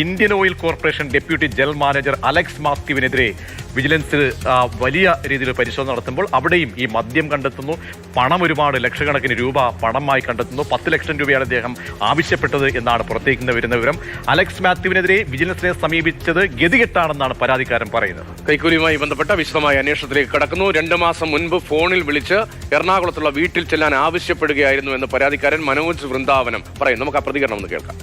Indian Oil Corporation deputy general manager Alex മാത്യുവിനെതിരെ vigilance വലിയ രീതിയിൽ പരിശോധന നടത്തുമ്പോൾ അവിടെയും ഈ മദ്യം കണ്ടെത്തുന്നു, പണം ഒരുപാട് ലക്ഷക്കണക്കിന് രൂപ പണമായി കണ്ടെത്തുന്നു. 10 ലക്ഷം രൂപയാണ് അദ്ദേഹം ആവശ്യപ്പെട്ടത് എന്നാണ് പുറത്തേക്ക് വരുന്ന വിവരം. അലക്സ് മാത്യുവിനെതിരെ വിജിലൻസിനെ സമീപിച്ചത് ഗതികെട്ടാണെന്നാണ് പരാതിക്കാരൻ പറയുന്നത്. കൈക്കൂലിയുമായി ബന്ധപ്പെട്ട വിശദമായ അന്വേഷണത്തിലേക്ക് കടക്കുന്നു. 2 മാസം മുൻപ് ഫോണിൽ വിളിച്ച് എറണാകുളത്തുള്ള വീട്ടിൽ ചെല്ലാൻ ആവശ്യപ്പെടുകയായിരുന്നു എന്ന് പരാതിക്കാരൻ മനോജ് വൃന്ദാവനം പറയും. നമുക്ക് ആ പ്രതികരണം ഒന്ന് കേൾക്കാം.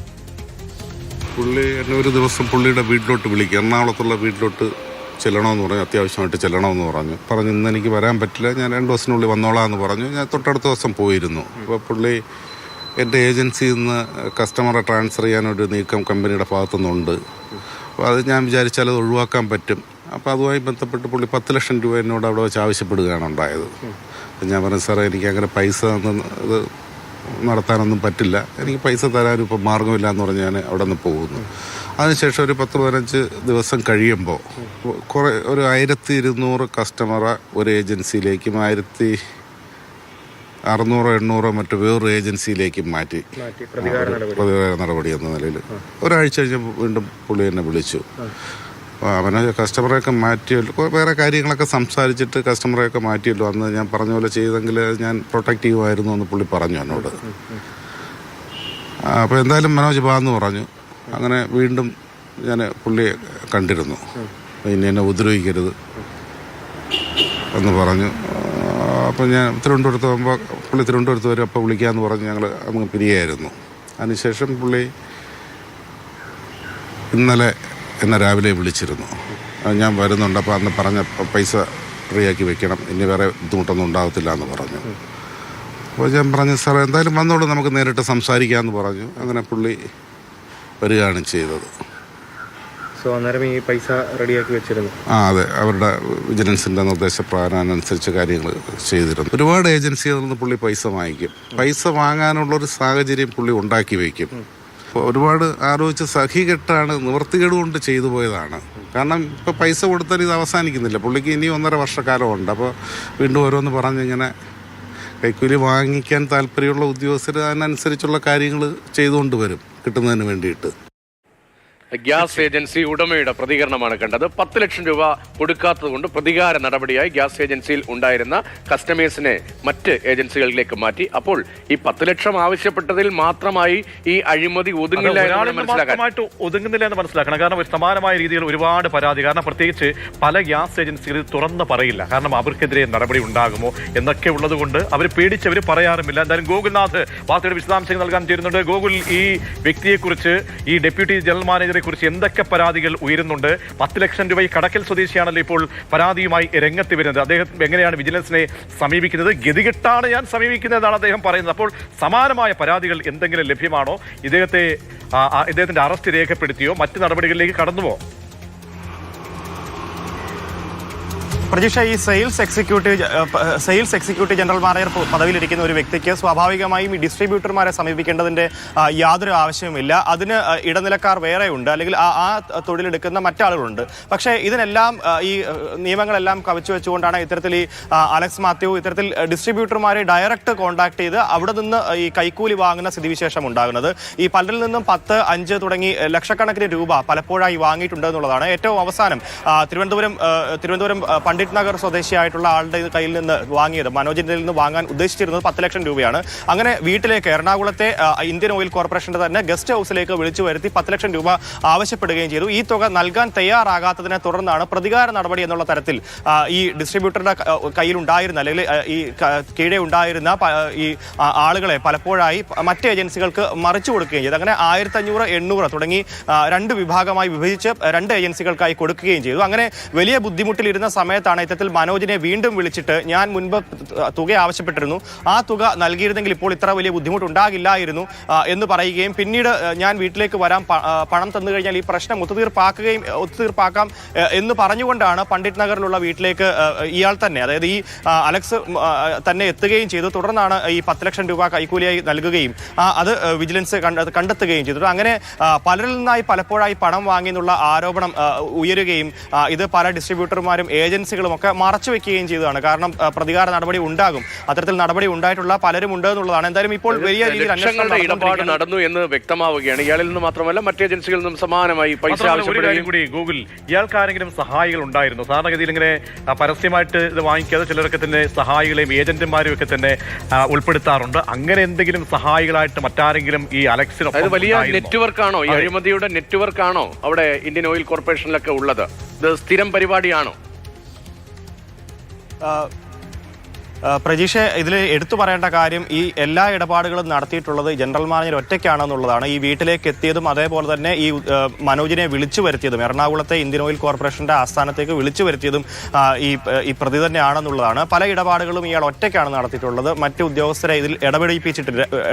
പുള്ളി എന്നെ ഒരു ദിവസം പുള്ളിയുടെ വീട്ടിലോട്ട് വിളിക്കുക, എറണാകുളത്തുള്ള വീട്ടിലോട്ട് ചെല്ലണമെന്ന് പറഞ്ഞു, അത്യാവശ്യമായിട്ട് ചെല്ലണമെന്ന് പറഞ്ഞു ഇന്ന് എനിക്ക് വരാൻ പറ്റില്ല, ഞാൻ 2 ദിവസത്തിനുള്ളിൽ വന്നോളാം എന്ന് പറഞ്ഞു. ഞാൻ തൊട്ടടുത്ത ദിവസം പോയിരുന്നു. അപ്പോൾ പുള്ളി എൻ്റെ ഏജൻസിയിൽ നിന്ന് കസ്റ്റമറെ ട്രാൻസ്ഫർ ചെയ്യാനൊരു നീക്കം കമ്പനിയുടെ ഭാഗത്തുനിന്നുണ്ട്. അപ്പോൾ അത് ഞാൻ വിചാരിച്ചാൽ അത് ഒഴിവാക്കാൻ പറ്റും. അപ്പോൾ അതുമായി ബന്ധപ്പെട്ട് പുള്ളി 10 ലക്ഷം രൂപ എന്നോട് അവിടെ വെച്ച് ആവശ്യപ്പെടുകയാണ് ഉണ്ടായത്. അപ്പം ഞാൻ പറഞ്ഞു, സാറേ എനിക്ക് അങ്ങനെ പൈസ ഇത് നടത്താനൊന്നും പറ്റില്ല, എനിക്ക് പൈസ തരാനും ഇപ്പം മാർഗമില്ല എന്ന് പറഞ്ഞ് ഞാൻ അവിടെ നിന്ന് പോകുന്നു. അതിനുശേഷം ഒരു 10-15 ദിവസം കഴിയുമ്പോൾ ഒരു 1200 കസ്റ്റമറെ ഒരു ഏജൻസിയിലേക്കും 1600-800 മറ്റു വേറൊരു ഏജൻസിയിലേക്കും മാറ്റി പ്രതികാര നടപടി എന്ന നിലയിൽ ഒരാഴ്ച കഴിഞ്ഞപ്പോൾ വീണ്ടും പുള്ളി എന്നെ വിളിച്ചു. അവനെ കസ്റ്റമറെയൊക്കെ മാറ്റിയല്ലോ, വേറെ കാര്യങ്ങളൊക്കെ സംസാരിച്ചിട്ട് കസ്റ്റമറെയൊക്കെ മാറ്റിയല്ലോ, അന്ന് ഞാൻ പറഞ്ഞ പോലെ ചെയ്തെങ്കിൽ ഞാൻ പ്രൊട്ടക്റ്റീവായിരുന്നു എന്ന് പുള്ളി പറഞ്ഞു എന്നോട്. അപ്പോൾ എന്തായാലും മനോജ് ബാന്ന് പറഞ്ഞു. അങ്ങനെ വീണ്ടും ഞാൻ പുള്ളിയെ കണ്ടിരുന്നു. ഇനി എന്നെ ഉപദ്രവിക്കരുത് എന്ന് പറഞ്ഞു. അപ്പം ഞാൻ തിരുവനന്തപുരത്ത് പോകുമ്പോൾ പുള്ളി തിരുവനന്തപുരത്ത് വരും, അപ്പോൾ വിളിക്കാമെന്ന് പറഞ്ഞ് ഞങ്ങൾ അങ്ങ് പിരിയായിരുന്നു. അതിനുശേഷം പുള്ളി ഇന്നലെ എന്നെ രാവിലെ വിളിച്ചിരുന്നു, ഞാൻ വരുന്നുണ്ട്, അപ്പോൾ അന്ന് പറഞ്ഞ പൈസ ഫ്രീയാക്കി വെക്കണം, ഇനി വേറെ ബുദ്ധിമുട്ടൊന്നും ഉണ്ടാകത്തില്ല എന്ന് പറഞ്ഞു. അപ്പോൾ ഞാൻ പറഞ്ഞു, സാറേ എന്തായാലും വന്നോളൂ, നമുക്ക് നേരിട്ട് സംസാരിക്കാമെന്ന് പറഞ്ഞു. അങ്ങനെ പുള്ളി വരികയാണ് ചെയ്തത്. അന്നേരം ഈ പൈസ റെഡിയാക്കി വെച്ചിരുന്നു? അതെ, അവരുടെ വിജിലൻസിൻ്റെ നിർദ്ദേശപ്രകാരം അനുസരിച്ച് കാര്യങ്ങൾ ചെയ്തിരുന്നു. ഒരുപാട് ഏജൻസികളിൽ നിന്ന് പുള്ളി പൈസ വാങ്ങിക്കും. പൈസ വാങ്ങാനുള്ളൊരു സാഹചര്യം പുള്ളി ഉണ്ടാക്കി വയ്ക്കും. ഒരുപാട് ആലോചിച്ച് സഹികെട്ടാണ്, നിവൃത്തികേട് കൊണ്ട് ചെയ്തു പോയതാണ്. കാരണം ഇപ്പോൾ പൈസ കൊടുത്താൽ ഇത് അവസാനിക്കുന്നില്ല. പുള്ളിക്ക് ഇനി 1.5 വർഷക്കാലമുണ്ട്. അപ്പോൾ വീണ്ടും ഓരോന്ന് പറഞ്ഞിങ്ങനെ കൈക്കൂലി വാങ്ങിക്കാൻ താല്പര്യമുള്ള ഉദ്യോഗസ്ഥർ അതിനനുസരിച്ചുള്ള കാര്യങ്ങൾ ചെയ്തുകൊണ്ട് വരും കിട്ടുന്നതിന് വേണ്ടിയിട്ട്. ഗ്യാസ് ഏജൻസി ഉടമയുടെ പ്രതികരണമാണ് കണ്ടത്. 10 ലക്ഷം രൂപ കൊടുക്കാത്തത് കൊണ്ട് പ്രതികാര നടപടിയായി ഗ്യാസ് ഏജൻസിയിൽ ഉണ്ടായിരുന്ന കസ്റ്റമേഴ്സിനെ മറ്റ് ഏജൻസികളിലേക്ക് മാറ്റി. അപ്പോൾ ഈ 10 ലക്ഷം ആവശ്യപ്പെട്ടതിൽ മാത്രമായി ഈ അഴിമതി ഒതുങ്ങില്ല എന്ന് മനസ്സിലാക്കണം. കാരണം ഒരു സമാനമായ രീതിയിൽ ഒരുപാട് പരാതി, കാരണം പ്രത്യേകിച്ച് പല ഗ്യാസ് ഏജൻസികൾ തുറന്ന് പറയില്ല, കാരണം അവർക്കെതിരെ നടപടി ഉണ്ടാകുമോ എന്നൊക്കെ ഉള്ളത് കൊണ്ട് അവർ പേടിച്ചവർ പറയാറുമില്ല. എന്തായാലും ഗോകുൽനാഥ് വാർത്തയുടെ വിശദാംശങ്ങൾ നൽകാൻ ചേരുന്നുണ്ട്. ഗോകുൽ, ഈ വ്യക്തിയെക്കുറിച്ച്, ഈ ഡെപ്യൂട്ടി ജനറൽ മാനേജറെ കുറിച്ച് എന്തൊക്കെ പരാതികൾ ഉയരുന്നുണ്ട്? 10 ലക്ഷം രൂപ ഈ കടക്കൽ സ്വദേശിയാണല്ലോ ഇപ്പോൾ പരാതിയുമായി രംഗത്ത് വരുന്നത്. അദ്ദേഹം എങ്ങനെയാണ് വിജിലൻസിനെ സമീപിക്കുന്നത്? ഗതികെട്ടാണ് ഞാൻ സമീപിക്കുന്നതാണ് അദ്ദേഹം പറയുന്നത്. അപ്പോൾ സമാനമായ പരാതികൾ എന്തെങ്കിലും ലഭ്യമാണോ? ഇദ്ദേഹത്തിന്റെ അറസ്റ്റ് രേഖപ്പെടുത്തിയോ മറ്റ് നടപടികളിലേക്ക് കടന്നുവോ? പ്രതീക്ഷ, ഈ സെയിൽസ് എക്സിക്യൂട്ടീവ് ജനറൽ മാനേജർ പദവിയിലിരിക്കുന്ന ഒരു വ്യക്തിക്ക് സ്വാഭാവികമായും ഈ ഡിസ്ട്രിബ്യൂട്ടർമാരെ സമീപിക്കേണ്ടതിന്റെ യാതൊരു ആവശ്യവുമില്ല. അതിന് ഇടനിലക്കാർ വേറെയുണ്ട്, അല്ലെങ്കിൽ ആ തൊഴിലെടുക്കുന്ന മറ്റാളുകളുണ്ട്. പക്ഷേ ഇതിനെല്ലാം ഈ നിയമങ്ങളെല്ലാം കവച്ചു വെച്ചുകൊണ്ടാണ് ഇത്തരത്തിൽ ഈ അലക്സ് മാത്യു ഇത്തരത്തിൽ ഡിസ്ട്രിബ്യൂട്ടർമാരെ ഡയറക്റ്റ് കോൺടാക്ട് ചെയ്ത് അവിടെ നിന്ന് ഈ കൈക്കൂലി വാങ്ങുന്ന സ്ഥിതിവിശേഷം ഉണ്ടാകുന്നത്. ഈ പലരിൽ നിന്നും 10, 5 തുടങ്ങി ലക്ഷക്കണക്കിന് രൂപ പലപ്പോഴായി വാങ്ങിയിട്ടുണ്ട് എന്നുള്ളതാണ്. ഏറ്റവും അവസാനം തിരുവനന്തപുരം പണ്ഡിറ്റ് നഗർ സ്വദേശിയായിട്ടുള്ള ആളുടെ കയ്യിൽ നിന്ന് വാങ്ങിയത്, മനോജിന്റെ നിന്ന് വാങ്ങാൻ ഉദ്ദേശിച്ചിരുന്നത് 10 ലക്ഷം രൂപയാണ്. അങ്ങനെ വീട്ടിലേക്ക് എറണാകുളത്തെ ഇന്ത്യൻ ഓയിൽ കോർപ്പറേഷന്റെ തന്നെ ഗസ്റ്റ് ഹൗസിലേക്ക് വിളിച്ചു വരുത്തി 10 ലക്ഷം രൂപ ആവശ്യപ്പെടുകയും ചെയ്തു. ഈ തുക നൽകാൻ തയ്യാറാകാത്തതിനെ തുടർന്നാണ് പ്രതികാര നടപടി എന്നുള്ള തരത്തിൽ ഈ ഡിസ്ട്രിബ്യൂട്ടറുടെ കയ്യിലുണ്ടായിരുന്ന, അല്ലെങ്കിൽ ഈ കീഴെ ഉണ്ടായിരുന്ന ഈ ആളുകളെ പലപ്പോഴായി മറ്റ് ഏജൻസികൾക്ക് മറിച്ചു കൊടുക്കുകയും ചെയ്തു. അങ്ങനെ 1500, 800 തുടങ്ങി 2 വിഭാഗമായി വിഭജിച്ച് 2 ഏജൻസികൾക്കായി കൊടുക്കുകയും ചെയ്തു. അങ്ങനെ വലിയ ബുദ്ധിമുട്ടിലിരുന്ന സമയത്താണ് ഇത്തരത്തിൽ മനോജിനെ വീണ്ടും വിളിച്ചിട്ട്, ഞാൻ മുൻപ് തുക ആവശ്യപ്പെട്ടിരുന്നു, ആ തുക നൽകിയിരുന്നെങ്കിൽ ഇപ്പോൾ ഇത്ര വലിയ ബുദ്ധിമുട്ടുണ്ടാകില്ലായിരുന്നു എന്ന് പറയുകയും, പിന്നീട് ഞാൻ വീട്ടിലേക്ക് വരാം, പണം തന്നു കഴിഞ്ഞാൽ ഈ പ്രശ്നം ഒത്തുതീർപ്പാക്കാം എന്ന് പറഞ്ഞുകൊണ്ടാണ് പണ്ഡിറ്റ് നഗറിലുള്ള വീട്ടിലേക്ക് ഇയാൾ തന്നെ, അതായത് ഈ അലക്സ് തന്നെ എത്തുകയും ചെയ്തു. തുടർന്നാണ് ഈ 10 ലക്ഷം രൂപ കൈക്കൂലിയായി നൽകുകയും അത് വിജിലൻസ് കണ്ടെത്തുകയും ചെയ്തു. അങ്ങനെ പലരിൽ നിന്നായി പലപ്പോഴായി പണം വാങ്ങിയെന്നുള്ള ആരോപണം ഉയരുകയും ഇത് പല ഡിസ്ട്രിബ്യൂട്ടർമാരും ഏജൻസി ഏജൻസികളും ഒക്കെ മറച്ചു വെക്കുകയും ചെയ്തതാണ്. കാരണം പ്രതികാര നടപടി ഉണ്ടാകും, അത്തരത്തിൽ നടപടി ഉണ്ടായിട്ടുള്ള പലരും ഉണ്ട് എന്നുള്ളതാണ്. എന്തായാലും ഇപ്പോൾ വലിയ രീതിയിൽ ലക്ഷങ്ങളുടെ ഇടപാട് നടന്നു എന്ന് വ്യക്തമാവുകയാണ്. ഇയാളിൽ നിന്ന് മാത്രമല്ല മറ്റ് ഏജൻസികളിൽ നിന്നും സമാനമായി പൈസ ആവശ്യപ്പെടുകയും കൂടി ഗൂഗിൾ ഇയാൾക്ക് ആരെങ്കിലും സഹായികൾ ഉണ്ടായിരുന്നു? സാധാരണഗതിയിൽ ഇങ്ങനെ പരസ്യമായിട്ട് ഇത് വാങ്ങിക്കാതെ ചിലരൊക്കെ തന്നെ സഹായികളെയും ഏജന്റുമാരും ഒക്കെ തന്നെ ഉൾപ്പെടുത്താറുണ്ട്. അങ്ങനെ എന്തെങ്കിലും സഹായികളായിട്ട് മറ്റാരെങ്കിലും ഈ അലക്സിന് വലിയ നെറ്റ്വർക്ക് ആണോ, ഈ അഴിമതിയുടെ നെറ്റ്വർക്ക് ആണോ അവിടെ ഇന്ത്യൻ ഓയിൽ കോർപ്പറേഷനിലൊക്കെ ഉള്ളത്? ഇത് സ്ഥിരം പരിപാടിയാണോ? പ്രജീഷ്, ഇതിൽ എടുത്തു പറയേണ്ട കാര്യം ഈ എല്ലാ ഇടപാടുകളും നടത്തിയിട്ടുള്ളത് ജനറൽ മാനേജർ ഒറ്റയ്ക്കാണെന്നുള്ളതാണ്. ഈ വീട്ടിലേക്ക് എത്തിയതും അതേപോലെ തന്നെ ഈ മനോജിനെ വിളിച്ചു വരുത്തിയതും എറണാകുളത്തെ ഇന്ത്യൻ ഓയിൽ കോർപ്പറേഷന്റെ ആസ്ഥാനത്തേക്ക് വിളിച്ചു വരുത്തിയതും ഈ പ്രതി തന്നെയാണെന്നുള്ളതാണ്. പല ഇടപാടുകളും ഇയാൾ ഒറ്റയ്ക്കാണ് നടത്തിയിട്ടുള്ളത്. മറ്റ് ഉദ്യോഗസ്ഥരെ ഇതിൽ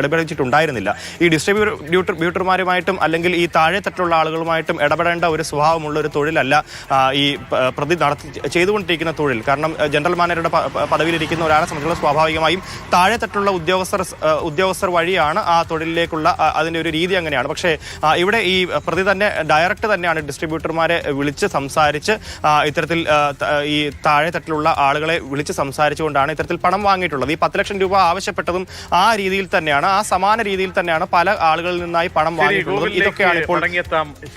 ഇടപെടിച്ചിട്ടുണ്ടായിരുന്നില്ല. ഈ ഡിസ്ട്രിബ്യൂട്ടർമാരുമായിട്ടും അല്ലെങ്കിൽ ഈ താഴെത്തട്ടുള്ള ആളുകളുമായിട്ടും ഇടപെടേണ്ട ഒരു സ്വഭാവമുള്ള ഒരു തൊഴിലല്ല ഈ പ്രതി ചെയ്തുകൊണ്ടിരിക്കുന്ന തൊഴിൽ. കാരണം ജനറൽ മാനേജറുടെ പദവിയിലിരിക്കുന്ന ഒരാളെ സംബന്ധിച്ചുള്ള സ്വാഭാവികമായും താഴെത്തട്ടുള്ള ഉദ്യോഗസ്ഥർ വഴിയാണ് ആ തൊഴിലിലേക്കുള്ള അതിന്റെ ഒരു രീതി അങ്ങനെയാണ്. പക്ഷേ ഇവിടെ ഈ പ്രതി തന്നെ ഡയറക്റ്റ് തന്നെയാണ് ഡിസ്ട്രിബ്യൂട്ടർമാരെ വിളിച്ച് സംസാരിച്ച് ഇത്തരത്തിൽ ഈ താഴെത്തട്ടിലുള്ള ആളുകളെ വിളിച്ച് സംസാരിച്ചുകൊണ്ടാണ് ഇത്തരത്തിൽ പണം വാങ്ങിയിട്ടുള്ളത്. ഈ 10 ലക്ഷം രൂപ ആവശ്യപ്പെട്ടതും ആ രീതിയിൽ തന്നെയാണ്, ആ സമാന രീതിയിൽ തന്നെയാണ് പല ആളുകളിൽ നിന്നായി പണം വാങ്ങിയിട്ടുള്ളത്. ഇതൊക്കെയാണ് ഇപ്പോൾ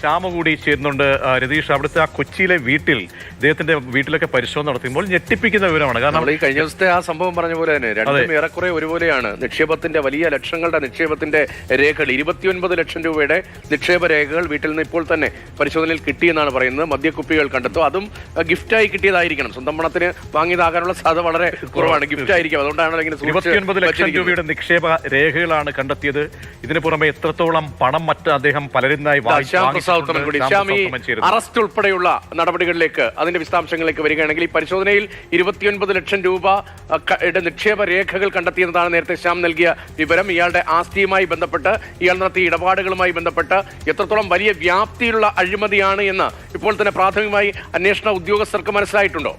ശ്യാമ കൂടി ചേരുന്നുണ്ട്. രതീഷ്, അവിടുത്തെ ആ കൊച്ചിയിലെ വീട്ടിൽ ഇദ്ദേഹത്തിന്റെ വീട്ടിലൊക്കെ പരിശോധന നടത്തുമ്പോൾ ഞെട്ടിപ്പിക്കുന്ന വിവരമാണ്. കാരണം ഈ കഴിഞ്ഞ ദിവസത്തെ ആ സംഭവം പറഞ്ഞ പോലെ തന്നെ രണ്ടും ഏറെക്കുറെ ഒരുപോലെയാണ്. നിക്ഷേപത്തിന്റെ വലിയ ലക്ഷങ്ങളുടെ നിക്ഷേപത്തിന്റെ രേഖകൾ, 29 ലക്ഷം രൂപയുടെ നിക്ഷേപ രേഖകൾ വീട്ടിൽ നിന്ന് ഇപ്പോൾ തന്നെ പരിശോധനയിൽ കിട്ടിയെന്നാണ് പറയുന്നത്. മദ്യക്കുപ്പികൾ കണ്ടെത്തും, അതും ഗിഫ്റ്റായി കിട്ടിയതായിരിക്കണം. സ്വന്തം പണത്തിന് വാങ്ങിയതാകാനുള്ള സാധ്യത വളരെ കുറവാണ്, ഗിഫ്റ്റ് ആയിരിക്കും. അതുകൊണ്ടാണ് ഇങ്ങനെ 29 ലക്ഷം രൂപയുടെ നിക്ഷേപ രേഖകളാണ് കണ്ടെത്തിയത്. ഇതിനു പുറമെ എത്രത്തോളം പണം മറ്റ് അദ്ദേഹം പലരിന്നായി അറസ്റ്റ് ഉൾപ്പെടെയുള്ള നടപടികളിലേക്ക്, അതിന്റെ വിശദാംശങ്ങളിലേക്ക് വരികയാണെങ്കിൽ ഈ പരിശോധനയിൽ 29 ലക്ഷം രൂപ നിക്ഷേപ രേഖകൾ കണ്ടെത്തിയെന്നതാണ് നേരത്തെ ശ്യാം നൽകിയ വിവരം. ഇയാളുടെ ആസ്തിയുമായി ബന്ധപ്പെട്ട്, ഇയാൾ നടത്തിയ ഇടപാടുകളുമായി ബന്ധപ്പെട്ട് എത്രത്തോളം വലിയ വ്യാപ്തിയുള്ള അഴിമതിയാണ് എന്ന് ഇപ്പോൾ തന്നെ പ്രാഥമികമായി അന്വേഷണ ഉദ്യോഗസ്ഥർക്ക് മനസ്സിലായിട്ടുണ്ടോ?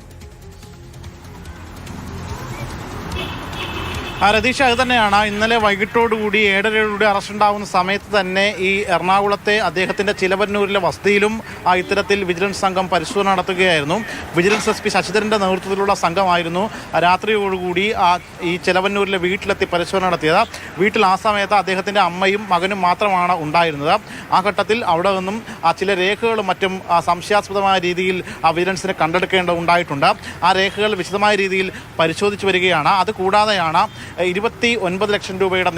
രതീഷ്, അത് തന്നെയാണ്. ഇന്നലെ വൈകിട്ടോടുകൂടി 7:30 അറസ്റ്റ് ഉണ്ടാകുന്ന സമയത്ത് തന്നെ ഈ എറണാകുളത്തെ അദ്ദേഹത്തിന്റെ ചിലവന്നൂരിലെ വസതിയിലും ഇത്തരത്തിൽ വിജിലൻസ് സംഘം പരിശോധന നടത്തുകയായിരുന്നു. വിജിലൻസ് SP ശശിധരന്റെ നേതൃത്വത്തിലുള്ള സംഘമായിരുന്നു രാത്രിയോടുകൂടി ഈ ചിലവന്നൂരിലെ വീട്ടിലെത്തി പരിശോധന നടത്തിയത്. വീട്ടിൽ ആ സമയത്ത് അദ്ദേഹത്തിന്റെ അമ്മയും മകനും മാത്രമാണ് ഉണ്ടായിരുന്നത്. ആ ഘട്ടത്തിൽ അവിടെ നിന്നും ചില രേഖകളും മറ്റും സംശയാസ്പദമായ രീതിയിൽ വിജിലൻസിന് കണ്ടെടുക്കേണ്ടതുണ്ടായിട്ടുണ്ട്. ആ രേഖകൾ വിശദമായ രീതിയിൽ പരിശോധിച്ചു വരികയാണ്. അതുകൂടാതെയാണ് 29 ലക്ഷം രൂപയുടെ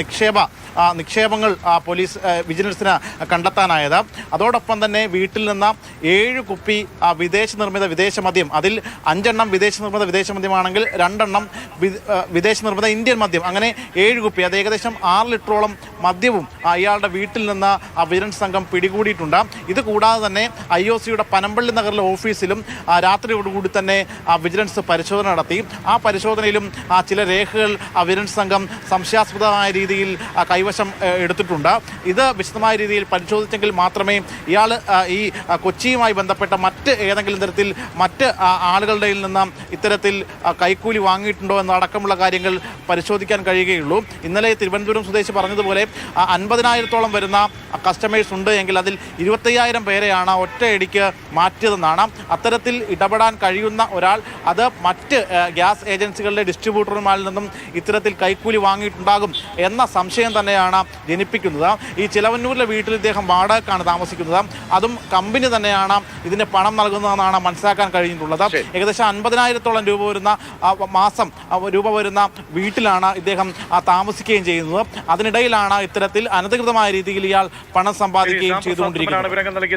നിക്ഷേപങ്ങൾ പോലീസ് വിജിലൻസിന് കണ്ടെത്താനായത്. അതോടൊപ്പം തന്നെ വീട്ടിൽ നിന്ന് 7 കുപ്പി വിദേശ മദ്യം, അതിൽ 5 എണ്ണം വിദേശ മദ്യമാണെങ്കിൽ 2 എണ്ണം വിദേശ നിർമ്മിത ഇന്ത്യൻ മദ്യം, അങ്ങനെ 7 കുപ്പി, അത് ഏകദേശം 6 ലിറ്ററോളം മദ്യവും ഇയാളുടെ വീട്ടിൽ നിന്ന് വിജിലൻസ് സംഘം പിടികൂടിയിട്ടുണ്ട്. ഇത് കൂടാതെ തന്നെ IOCയുടെ പനമ്പള്ളി നഗറിലെ ഓഫീസിലും രാത്രിയോടുകൂടി തന്നെ വിജിലൻസ് പരിശോധന നടത്തി. ആ പരിശോധനയിലും ചില രേഖകൾ വിജിലൻസ് സംഘം സംശയാസ്പദമായ രീതിയിൽ കൈവശം എടുത്തിട്ടുണ്ട്. ഇത് വിശദമായ രീതിയിൽ പരിശോധിച്ചെങ്കിൽ മാത്രമേ ഇയാൾ ഈ കൊച്ചിയുമായി ബന്ധപ്പെട്ട മറ്റ് ഏതെങ്കിലും തരത്തിൽ മറ്റ് ആളുകളുടെ നിന്ന് ഇത്തരത്തിൽ കൈക്കൂലി വാങ്ങിയിട്ടുണ്ടോ എന്നടക്കമുള്ള കാര്യങ്ങൾ പരിശോധിക്കാൻ കഴിയുകയുള്ളൂ. ഇന്നലെ തിരുവനന്തപുരം സ്വദേശി പറഞ്ഞതുപോലെ 50,000-ഓളം വരുന്ന കസ്റ്റമേഴ്സ് ഉണ്ട് എങ്കിൽ അതിൽ 25,000 പേരെയാണ് ഒറ്റയടിക്ക് മാറ്റിയതെന്നാണ്. അത്തരത്തിൽ ഇടപെടാൻ കഴിയുന്ന ഒരാൾ അത് മറ്റ് ഗ്യാസ് ഏജൻസികളുടെ ഡിസ്ട്രിബ്യൂട്ടർമാരിൽ നിന്നും ഇത്തരത്തിൽ കൈക്കൂലി വാങ്ങിയിട്ടുണ്ടാകും എന്ന സംശയം തന്നെയാണ് ജനിപ്പിക്കുന്നത്. ഈ ചിലവന്നൂരിലെ വീട്ടിൽ ഇദ്ദേഹം വാടകയ്ക്കാണ് താമസിക്കുന്നത്. അതും കമ്പനി തന്നെയാണ് ഇതിന് പണം നൽകുന്നതെന്നാണ് മനസ്സിലാക്കാൻ കഴിഞ്ഞിട്ടുള്ളത്. ഏകദേശം 50,000-ഓളം രൂപ വരുന്ന വീട്ടിലാണ് ഇദ്ദേഹം താമസിക്കുകയും ചെയ്യുന്നത്. അതിനിടയിലാണ് ഇത്തരത്തിൽ അനധികൃതമായ രീതിയിൽ ഇയാൾ പണം സമ്പാദിക്കുകയും ചെയ്തുകൊണ്ടിരിക്കുന്നത്.